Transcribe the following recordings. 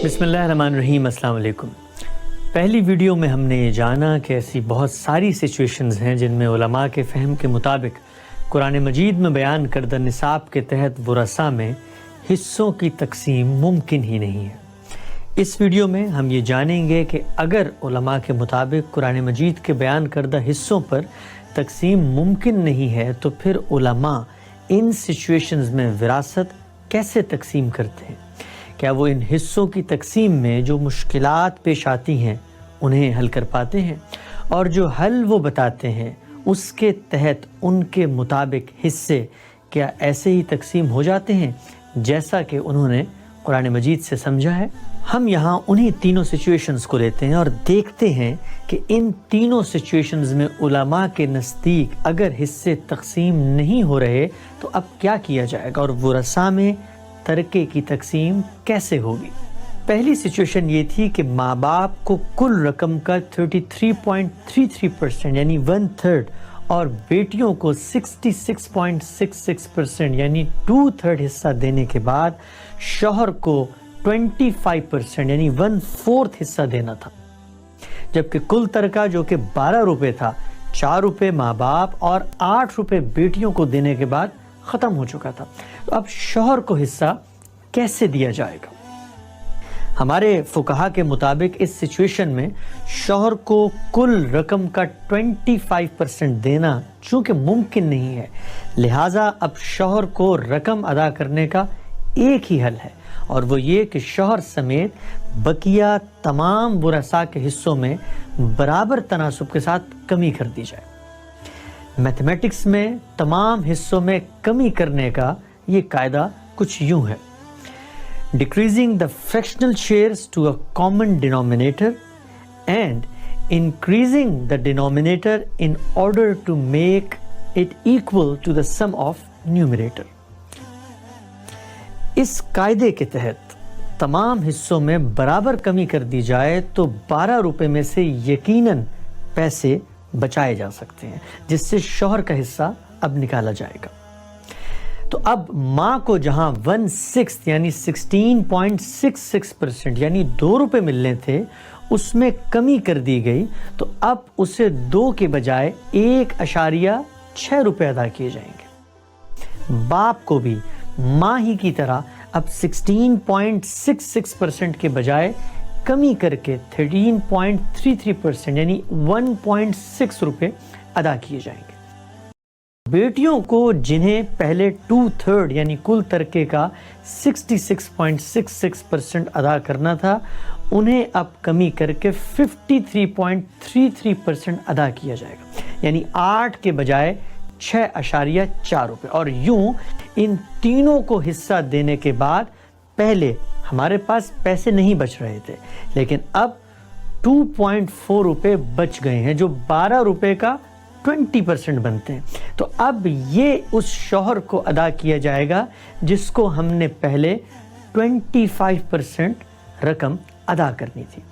بسم اللہ الرحمن الرحیم۔ السلام علیکم۔ پہلی ویڈیو میں ہم نے یہ جانا کہ ایسی بہت ساری سچویشنز ہیں جن میں علماء کے فہم کے مطابق قرآن مجید میں بیان کردہ نصاب کے تحت ورثہ میں حصوں کی تقسیم ممکن ہی نہیں ہے۔ اس ویڈیو میں ہم یہ جانیں گے کہ اگر علماء کے مطابق قرآن مجید کے بیان کردہ حصوں پر تقسیم ممکن نہیں ہے تو پھر علماء ان سچویشنز میں وراثت کیسے تقسیم کرتے ہیں؟ کیا وہ ان حصوں کی تقسیم میں جو مشکلات پیش آتی ہیں انہیں حل کر پاتے ہیں، اور جو حل وہ بتاتے ہیں اس کے تحت ان کے مطابق حصے کیا ایسے ہی تقسیم ہو جاتے ہیں جیسا کہ انہوں نے قرآن مجید سے سمجھا ہے؟ ہم یہاں انہی تینوں سچویشنز کو لیتے ہیں اور دیکھتے ہیں کہ ان تینوں سچویشنز میں علماء کے نزدیک اگر حصے تقسیم نہیں ہو رہے تو اب کیا کیا جائے گا، اور ورثہ میں ترکے کی تقسیم کیسے ہوگی۔ پہلی سچویشن یہ تھی کہ ماں باپ کو کل رقم کا 33.33% یعنی 1/3 اور بیٹیوں کو 66.66% یعنی 2/3 حصہ دینے کے بعد شوہر کو 25% یعنی 1/4 حصہ دینا تھا، جبکہ کل ترکہ جو کہ 12 روپے تھا، 4 روپے ماں باپ اور 8 روپے بیٹیوں کو دینے کے بعد ختم ہو چکا تھا۔ تو اب شوہر کو حصہ کیسے دیا جائے گا؟ ہمارے فقہا کے مطابق اس سچویشن میں شوہر کو کل رقم کا 25% دینا چونکہ ممکن نہیں ہے، لہٰذا اب شوہر کو رقم ادا کرنے کا ایک ہی حل ہے، اور وہ یہ کہ شوہر سمیت بقیہ تمام ورثاء کے حصوں میں برابر تناسب کے ساتھ کمی کر دی جائے۔ میتھمیٹکس میں تمام حصوں میں کمی کرنے کا یہ قاعدہ کچھ یوں ہے: decreasing the fractional shares to a common denominator and increasing the denominator in order to make it equal to the sum of numerator۔ اس قاعدے کے تحت تمام حصوں میں برابر کمی کر دی جائے تو 12 روپے میں سے یقیناً پیسے بچائے جا سکتے ہیں، جس سے شوہر کا حصہ اب نکالا جائے گا۔ تو اب ماں کو جہاں 1/6 یعنی 16.66% یعنی 2 روپے ملنے تھے اس میں کمی کر دی گئی، تو اب اسے 2 کے بجائے 1.6 روپے ادا کیے جائیں گے۔ باپ کو بھی ماں ہی کی طرح اب 16.66% کے بجائے کمی کر کے 13.33% یعنی 1.6 روپے ادا کیے جائیں گے۔ بیٹیوں کو جنہیں پہلے 2/3 یعنی کل ترکے کا 66.66% ادا کرنا تھا، انہیں اب کمی کر کے 53.33% ادا کیا جائے گا، یعنی 8 کے بجائے 6.4 روپے۔ اور یوں ان تینوں کو حصہ دینے کے بعد پہلے ہمارے پاس پیسے نہیں بچ رہے تھے، لیکن اب 2.4 روپے بچ گئے ہیں جو 12 روپے کا 20% بنتے ہیں۔ تو اب یہ اس شوہر کو ادا کیا جائے گا جس کو ہم نے پہلے 25% رقم ادا کرنی تھی۔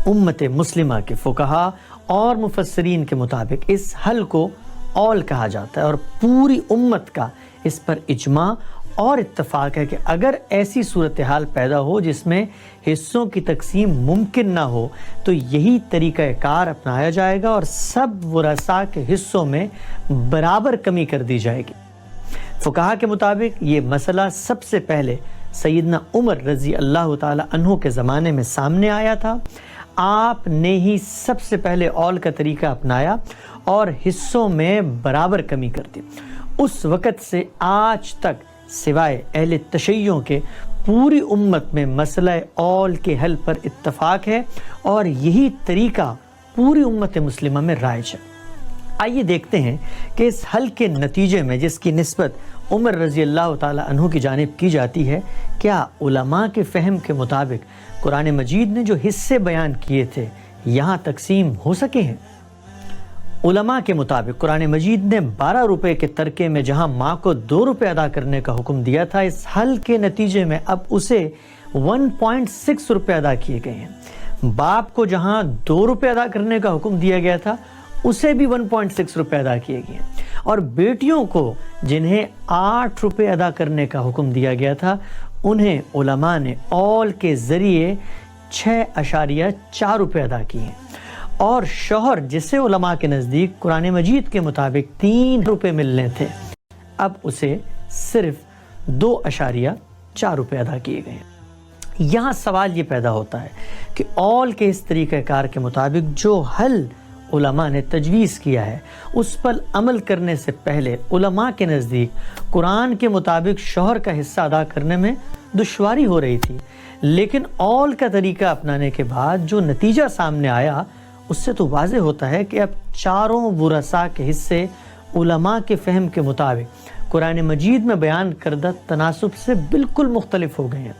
امت مسلمہ کے فقہا اور مفسرین کے مطابق اس حل کو اول کہا جاتا ہے، اور پوری امت کا اس پر اجماع اور اتفاق ہے کہ اگر ایسی صورتحال پیدا ہو جس میں حصوں کی تقسیم ممکن نہ ہو تو یہی طریقہ کار اپنایا جائے گا اور سب ورثاء کے حصوں میں برابر کمی کر دی جائے گی۔ فقہا کے مطابق یہ مسئلہ سب سے پہلے سیدنا عمر رضی اللہ تعالی عنہ کے زمانے میں سامنے آیا تھا۔ آپ نے ہی سب سے پہلے اول کا طریقہ اپنایا اور حصوں میں برابر کمی کر دی۔ اس وقت سے آج تک سوائے اہل تشیع کے پوری امت میں مسئلہ اول کے حل پر اتفاق ہے، اور یہی طریقہ پوری امت مسلمہ میں رائج ہے۔ آئیے دیکھتے ہیں کہ اس حل کے نتیجے میں جس کی نسبت عمر رضی اللہ تعالی عنہ کی جانب کی جاتی ہے، کیا علماء کے فہم کے مطابق قرآن مجید نے جو حصے بیان کیے تھے یہاں تقسیم ہو سکے ہیں؟ علماء کے مطابق قرآن مجید نے 12 روپے کے ترکے میں جہاں ماں کو 2 روپے ادا کرنے کا حکم دیا تھا، اس حل کے نتیجے میں اب اسے 1.6 روپے ادا کیے گئے ہیں۔ باپ کو جہاں 2 روپے ادا کرنے کا حکم دیا گیا تھا اسے بھی 1.6 روپے ادا کیے گئے ہیں، اور بیٹیوں کو جنہیں 8 روپے ادا کرنے کا حکم دیا گیا تھا انہیں علماء نے اول کے ذریعے 6.4 روپے ادا کیے ہیں، اور شوہر جسے علماء کے نزدیک قرآن مجید کے مطابق 3 روپے ملنے تھے، اب اسے صرف 2.4 روپے ادا کیے گئے ہیں۔ یہاں سوال یہ پیدا ہوتا ہے کہ اول کے اس طریقہ کار کے مطابق جو حل علماء نے تجویز کیا ہے اس پر عمل کرنے سے پہلے علماء کے نزدیک قرآن کے مطابق شوہر کا حصہ ادا کرنے میں دشواری ہو رہی تھی، لیکن اول کا طریقہ اپنانے کے بعد جو نتیجہ سامنے آیا اس سے تو واضح ہوتا ہے کہ اب چاروں ورثاء کے حصے علماء کے فہم کے مطابق قرآن مجید میں بیان کردہ تناسب سے بالکل مختلف ہو گئے ہیں۔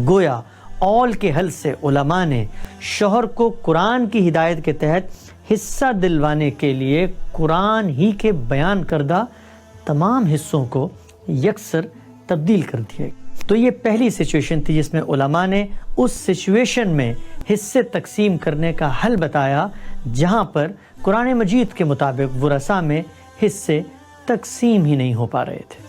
گویا اول کے حل سے علماء نے شوہر کو قرآن کی ہدایت کے تحت حصہ دلوانے کے لیے قرآن ہی کے بیان کردہ تمام حصوں کو یکسر تبدیل کر دیا۔ تو یہ پہلی سچویشن تھی جس میں علماء نے اس سچویشن میں حصے تقسیم کرنے کا حل بتایا جہاں پر قرآن مجید کے مطابق ورثاء میں حصے تقسیم ہی نہیں ہو پا رہے تھے،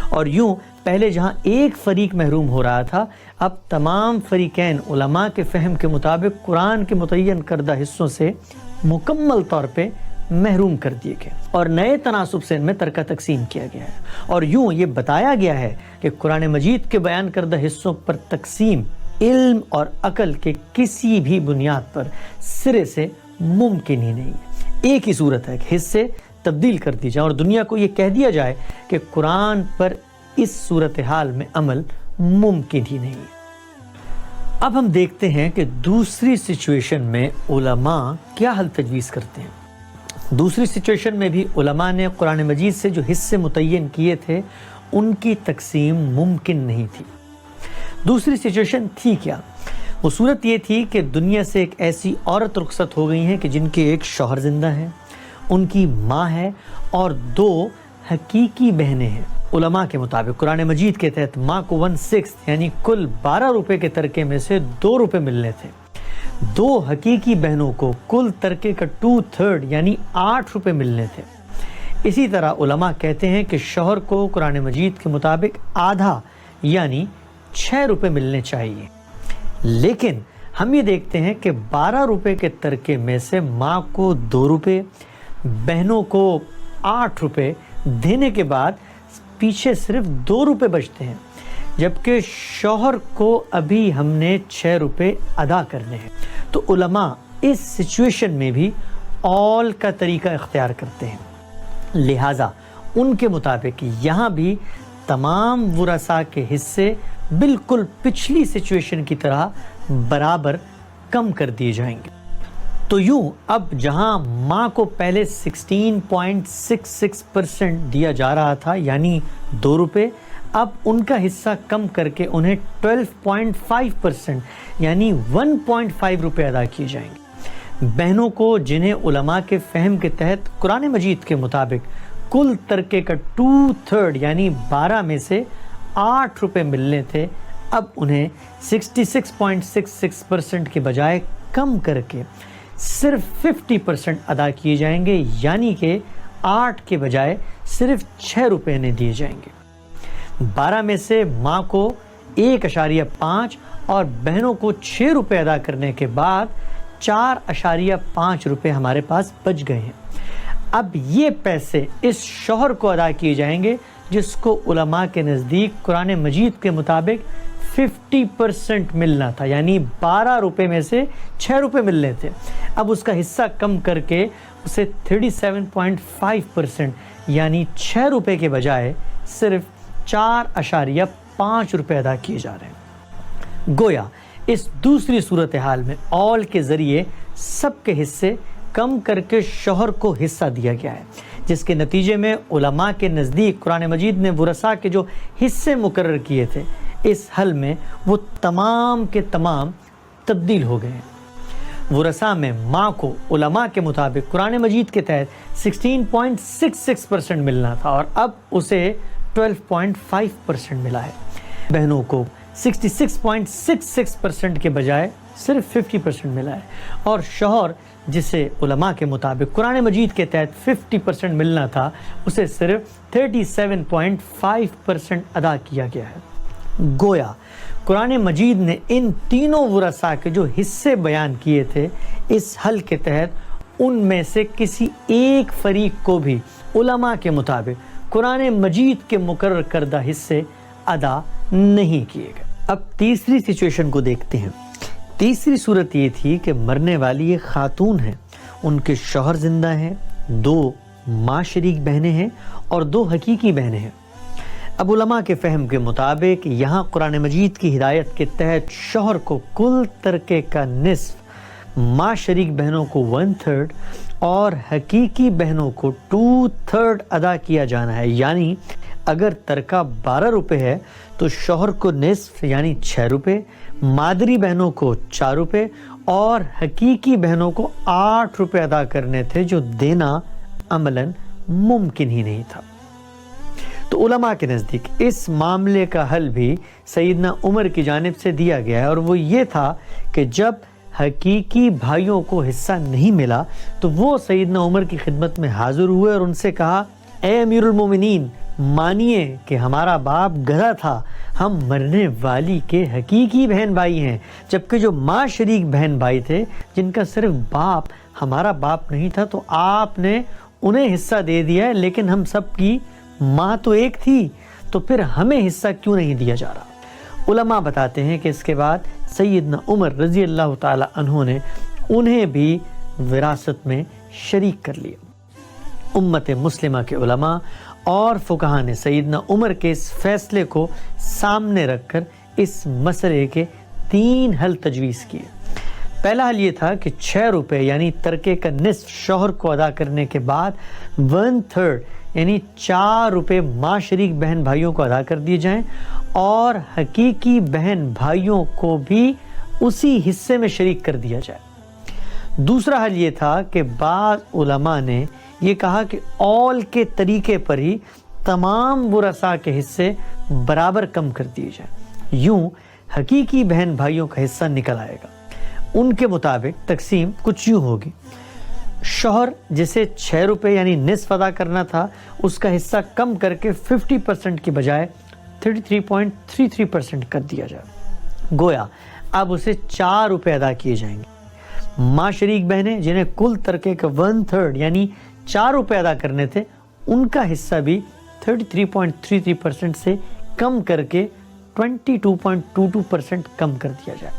اور یوں پہلے جہاں ایک فریق محروم ہو رہا تھا، اب تمام فریقین علماء کے فہم کے مطابق قرآن کے متعین کردہ حصوں سے مکمل طور پہ محروم کر دیے گئے، اور نئے تناسب سے ان میں ترکہ تقسیم کیا گیا ہے، اور یوں یہ بتایا گیا ہے کہ قرآن مجید کے بیان کردہ حصوں پر تقسیم علم اور عقل کے کسی بھی بنیاد پر سرے سے ممکن ہی نہیں ہے۔ ایک ہی صورت ہے کہ حصے تبدیل کر دی جائے اور دنیا کو یہ کہہ دیا جائے کہ قرآن پر اس صورتحال میں عمل ممکن ہی نہیں ہے۔ اب ہم دیکھتے ہیں کہ دوسری سچویشن میں علماء کیا حل تجویز کرتے ہیں۔ دوسری سچویشن میں بھی علماء نے قرآن مجید سے جو حصے متعین کیے تھے ان کی تقسیم ممکن نہیں تھی۔ دوسری سچویشن تھی کیا؟ وہ صورت یہ تھی کہ دنیا سے ایک ایسی عورت رخصت ہو گئی ہیں کہ جن کے ایک شوہر زندہ ہیں، ان کی ماں ہے اور 2 حقیقی بہنیں ہیں۔ علماء کے مطابق قرآن مجید کے تحت ماں کو 1/6 یعنی کل 12 روپے کے ترکے میں سے 2 روپے ملنے تھے، 2 حقیقی بہنوں کو کل ترکے کا 2/3 یعنی 8 روپے ملنے تھے۔ اسی طرح علماء کہتے ہیں کہ شوہر کو قرآن مجید کے مطابق آدھا یعنی 6 روپے ملنے چاہیے، لیکن ہم یہ دیکھتے ہیں کہ 12 روپے کے ترکے میں سے ماں کو 2 روپے، بہنوں کو 8 روپے دینے کے بعد پیچھے صرف 2 روپے بچتے ہیں، جبکہ شوہر کو ابھی ہم نے 6 روپے ادا کرنے ہیں۔ تو علماء اس سچویشن میں بھی اول کا طریقہ اختیار کرتے ہیں، لہٰذا ان کے مطابق یہاں بھی تمام ورثاء کے حصے بالکل پچھلی سچویشن کی طرح برابر کم کر دیے جائیں گے۔ تو یوں اب جہاں ماں کو پہلے 16.66% دیا جا رہا تھا یعنی 2 روپے، اب ان کا حصہ کم کر کے انہیں 12.5% یعنی 1.5 روپے ادا کیے جائیں گے۔ بہنوں کو جنہیں علماء کے فہم کے تحت قرآن مجید کے مطابق کل ترکے کا 2/3 یعنی 12 میں سے 8 روپے ملنے تھے، اب انہیں 66.66% کے بجائے کم کر کے صرف 50% ادا کیے جائیں گے، یعنی کہ 8 کے بجائے صرف 6 روپے انہیں دیے جائیں گے۔ 12 میں سے ماں کو 1.5 اور بہنوں کو 6 روپے ادا کرنے کے بعد 4.5 روپے ہمارے پاس بچ گئے ہیں۔ اب یہ پیسے اس شوہر کو ادا کیے جائیں گے جس کو علماء کے نزدیک قرآن مجید کے مطابق 50% ملنا تھا، یعنی 12 روپے میں سے 6 روپے ملنے تھے۔ اب اس کا حصہ کم کر کے اسے 37.5% یعنی 6 روپے کے بجائے صرف 4.5 روپے ادا کیے جا رہے ہیں۔ گویا اس دوسری صورتحال میں اول کے ذریعے سب کے حصے کم کر کے شوہر کو حصہ دیا گیا ہے، جس کے نتیجے میں علماء کے نزدیک قرآن مجید نے ورثاء کے جو حصے مقرر کیے تھے اس حل میں وہ تمام کے تمام تبدیل ہو گئے ہیں۔ ورثاء میں ماں کو علماء کے مطابق قرآن مجید کے تحت 16.66% ملنا تھا اور اب اسے 12.5% ملا ہے۔ بہنوں کو 66.66% کے بجائے صرف 50% ملا ہے، اور شوہر جسے علماء کے مطابق قرآن مجید کے تحت 50% ملنا تھا اسے صرف 37.5% ادا کیا گیا ہے۔ گویا قرآن مجید نے ان تینوں ورثاء کے جو حصے بیان کیے تھے اس حل کے تحت ان میں سے کسی ایک فریق کو بھی علماء کے مطابق قرآن مجید کے مقرر کردہ حصے ادا نہیں کیے گئے۔ اب تیسری سچویشن کو دیکھتے ہیں۔ تیسری صورت یہ تھی کہ مرنے والی ایک خاتون ہیں، ان کے شوہر زندہ ہیں، 2 ماں شریک بہنیں ہیں اور 2 حقیقی بہنیں ہیں۔ اب علماء کے فہم کے مطابق یہاں قرآن مجید کی ہدایت کے تحت شوہر کو کل ترکے کا نصف، ماں شریک بہنوں کو 1/3 اور حقیقی بہنوں کو 2/3 ادا کیا جانا ہے۔ یعنی اگر ترکہ 12 روپے ہے تو شوہر کو نصف یعنی 6 روپے، مادری بہنوں کو 4 روپے اور حقیقی بہنوں کو 8 روپے ادا کرنے تھے، جو دینا عملاً ممکن ہی نہیں تھا۔ تو علماء کے نزدیک اس معاملے کا حل بھی سیدنا عمر کی جانب سے دیا گیا ہے، اور وہ یہ تھا کہ جب حقیقی بھائیوں کو حصہ نہیں ملا تو وہ سیدنا عمر کی خدمت میں حاضر ہوئے اور ان سے کہا، اے امیر المومنین، مانیے کہ ہمارا باپ گدھا تھا، ہم مرنے والی کے حقیقی بہن بھائی ہیں، جبکہ جو ماں شریک بہن بھائی تھے جن کا صرف باپ ہمارا باپ نہیں تھا تو آپ نے انہیں حصہ دے دیا ہے، لیکن ہم سب کی ماں تو ایک تھی، تو پھر ہمیں حصہ کیوں نہیں دیا جا رہا؟ علماء بتاتے ہیں کہ اس کے بعد سیدنا عمر رضی اللہ تعالی عنہ نے انہیں بھی وراثت میں شریک کر لیا۔ امت مسلمہ کے علماء اور فقہاء نے سیدنا عمر کے اس فیصلے کو سامنے رکھ کر اس مسئلے کے 3 حل تجویز کیے۔ پہلا حل یہ تھا کہ 6 روپے یعنی ترکے کا نصف شوہر کو ادا کرنے کے بعد 1/3 یعنی 4 روپے ماں شریک بہن بھائیوں کو ادا کر دیے جائیں اور حقیقی بہن بھائیوں کو بھی اسی حصے میں شریک کر دیا جائے۔ دوسرا حل یہ تھا کہ بعض علماء نے یہ کہا کہ اول کے طریقے پر ہی تمام ورثاء کے حصے برابر کم کر دیے جائیں، یوں حقیقی بہن بھائیوں کا حصہ نکل آئے گا۔ ان کے مطابق تقسیم کچھ یوں ہوگی، شوہر جسے 6 روپے یعنی نصف ادا کرنا تھا اس کا حصہ کم کر کے 50% کی بجائے 33.33% کر دیا جائے، گویا اب اسے 4 روپے ادا کیے جائیں گے۔ ماں شریک بہنیں جنہیں کل ترکے کا 1/3 یعنی 4 روپے ادا کرنے تھے ان کا حصہ بھی 33.33% سے کم کر کے 22.22% کم کر دیا جائے،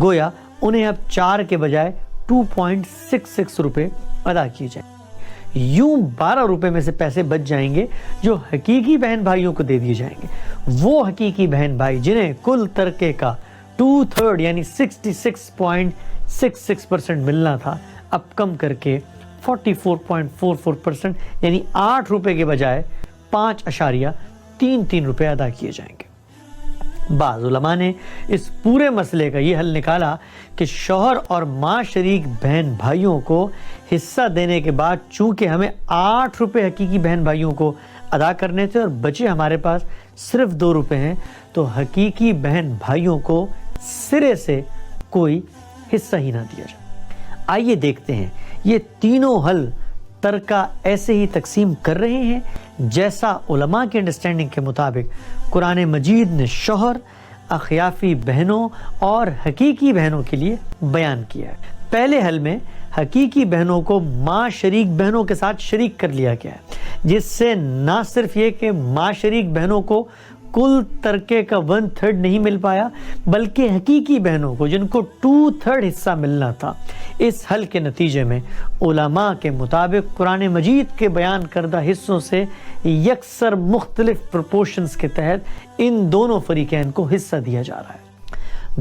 گویا انہیں اب 4 کے بجائے 2.66 روپے ادا کیے جائیں۔ یوں 12 روپے میں سے پیسے بچ جائیں گے جو حقیقی بہن بھائیوں کو دے دیے جائیں گے۔ وہ حقیقی بہن بھائی جنہیں کل ترکے کا 2/3 یعنی 66.66% ملنا تھا اب کم کر کے 44.44% یعنی 8 روپے کے بجائے 5.33 روپے ادا کیے جائیں گے۔ بعض علماء نے اس پورے مسئلے کا یہ حل نکالا کہ شوہر اور ماں شریک بہن بھائیوں کو حصہ دینے کے بعد چونکہ ہمیں 8 روپے حقیقی بہن بھائیوں کو ادا کرنے تھے اور بچے ہمارے پاس صرف 2 روپے ہیں، تو حقیقی بہن بھائیوں کو سرے سے کوئی حصہ ہی نہ دیا جائے۔ آئیے دیکھتے ہیں یہ تینوں حل ترکہ ایسے ہی تقسیم کر رہے ہیں جیسا علماء کی انڈرسٹینڈنگ کے مطابق قرآن مجید نے شوہر، اخیافی بہنوں اور حقیقی بہنوں کے لیے بیان کیا ہے۔ پہلے حل میں حقیقی بہنوں کو ماں شریک بہنوں کے ساتھ شریک کر لیا گیا ہے، جس سے نہ صرف یہ کہ ماں شریک بہنوں کو کل ترکے کا 1/3 نہیں مل پایا بلکہ حقیقی بہنوں کو جن کو 2/3 حصہ ملنا تھا۔ اس حل کے نتیجے میں علماء کے مطابق قرآن مجید کے بیان کردہ حصوں سے یکسر مختلف پروپورشنز کے تحت ان دونوں فریقین کو حصہ دیا جا رہا ہے۔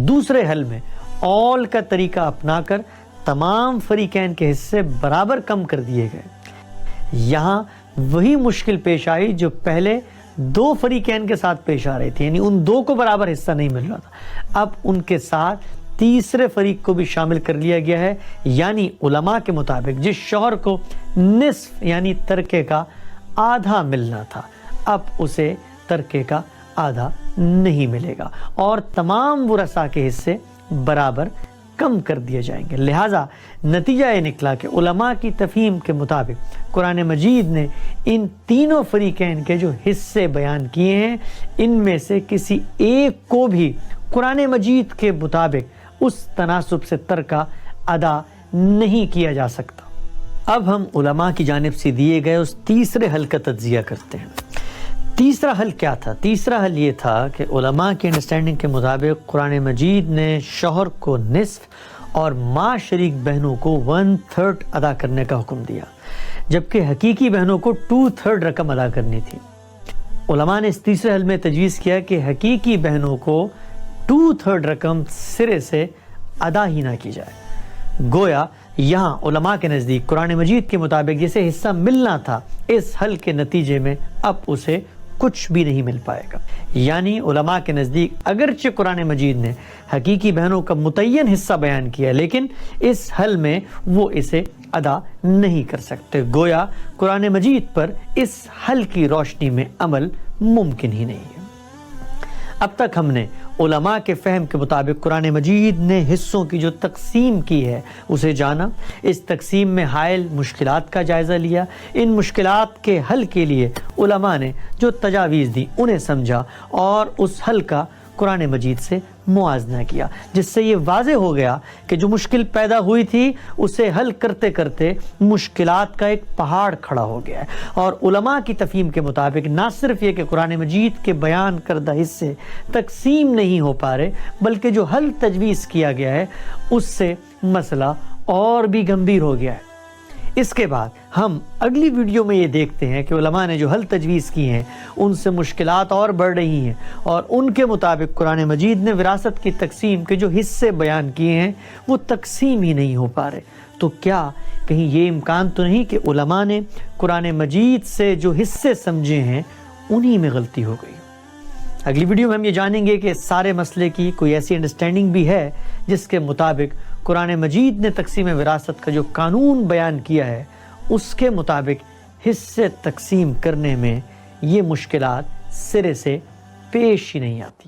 دوسرے حل میں اول کا طریقہ اپنا کر تمام فریقین کے حصے برابر کم کر دیے گئے۔ یہاں وہی مشکل پیش آئی جو پہلے 2 فریقین کے ساتھ پیش آ رہی تھی، یعنی ان 2 کو برابر حصہ نہیں مل رہا تھا، اب ان کے ساتھ تیسرے فریق کو بھی شامل کر لیا گیا ہے، یعنی علماء کے مطابق جس شوہر کو نصف یعنی ترکے کا آدھا ملنا تھا اب اسے ترکے کا آدھا نہیں ملے گا اور تمام ورثاء کے حصے برابر کم کر دیے جائیں گے۔ لہٰذا نتیجہ یہ نکلا کہ علماء کی تفہیم کے مطابق قرآن مجید نے ان تینوں فریقین کے جو حصے بیان کیے ہیں، ان میں سے کسی ایک کو بھی قرآن مجید کے مطابق اس تناسب سے ترکہ ادا نہیں کیا جا سکتا۔ اب ہم علماء کی جانب سے دیے گئے اس تیسرے حل کا تجزیہ کرتے ہیں۔ تیسرا حل کیا تھا؟ تیسرا حل یہ تھا کہ علماء کی انڈرسٹینڈنگ کے مطابق قرآن مجید نے شوہر کو نصف اور ماں شریک بہنوں کو 1/3 ادا کرنے کا حکم دیا، جبکہ حقیقی بہنوں کو 2/3 رقم ادا کرنی تھی۔ علماء نے اس تیسرے حل میں تجویز کیا کہ حقیقی بہنوں کو 2/3 رقم سرے سے ادا ہی نہ کی جائے۔ گویا یہاں علماء کے نزدیک قرآن مجید کے مطابق جسے حصہ ملنا تھا، اس حل کے نتیجے میں اب اسے کچھ بھی نہیں مل پائے گا۔ یعنی علماء کے نزدیک اگرچہ قرآن مجید نے حقیقی بہنوں کا متعین حصہ بیان کیا، لیکن اس حل میں وہ اسے ادا نہیں کر سکتے۔ گویا قرآن مجید پر اس حل کی روشنی میں عمل ممکن ہی نہیں ہے۔ اب تک ہم نے علماء کے فہم کے مطابق قرآن مجید نے حصوں کی جو تقسیم کی ہے اسے جانا، اس تقسیم میں حائل مشکلات کا جائزہ لیا، ان مشکلات کے حل کے لیے علماء نے جو تجاویز دی انہیں سمجھا اور اس حل کا قرآن مجید سے موازنہ کیا، جس سے یہ واضح ہو گیا کہ جو مشکل پیدا ہوئی تھی اسے حل کرتے کرتے مشکلات کا ایک پہاڑ کھڑا ہو گیا ہے۔ اور علماء کی تفہیم کے مطابق نہ صرف یہ کہ قرآن مجید کے بیان کردہ حصے تقسیم نہیں ہو پا رہے، بلکہ جو حل تجویز کیا گیا ہے اس سے مسئلہ اور بھی گمبھیر ہو گیا ہے۔ اس کے بعد ہم اگلی ویڈیو میں یہ دیکھتے ہیں کہ علماء نے جو حل تجویز کی ہیں ان سے مشکلات اور بڑھ رہی ہیں، اور ان کے مطابق قرآن مجید نے وراثت کی تقسیم کے جو حصے بیان کیے ہیں وہ تقسیم ہی نہیں ہو پا رہے۔ تو کیا کہیں یہ امکان تو نہیں کہ علماء نے قرآن مجید سے جو حصے سمجھے ہیں انہی میں غلطی ہو گئی؟ اگلی ویڈیو میں ہم یہ جانیں گے کہ سارے مسئلے کی کوئی ایسی انڈرسٹینڈنگ بھی ہے جس کے مطابق قرآن مجید نے تقسیم وراثت کا جو قانون بیان کیا ہے اس کے مطابق حصے تقسیم کرنے میں یہ مشکلات سرے سے پیش ہی نہیں آتی۔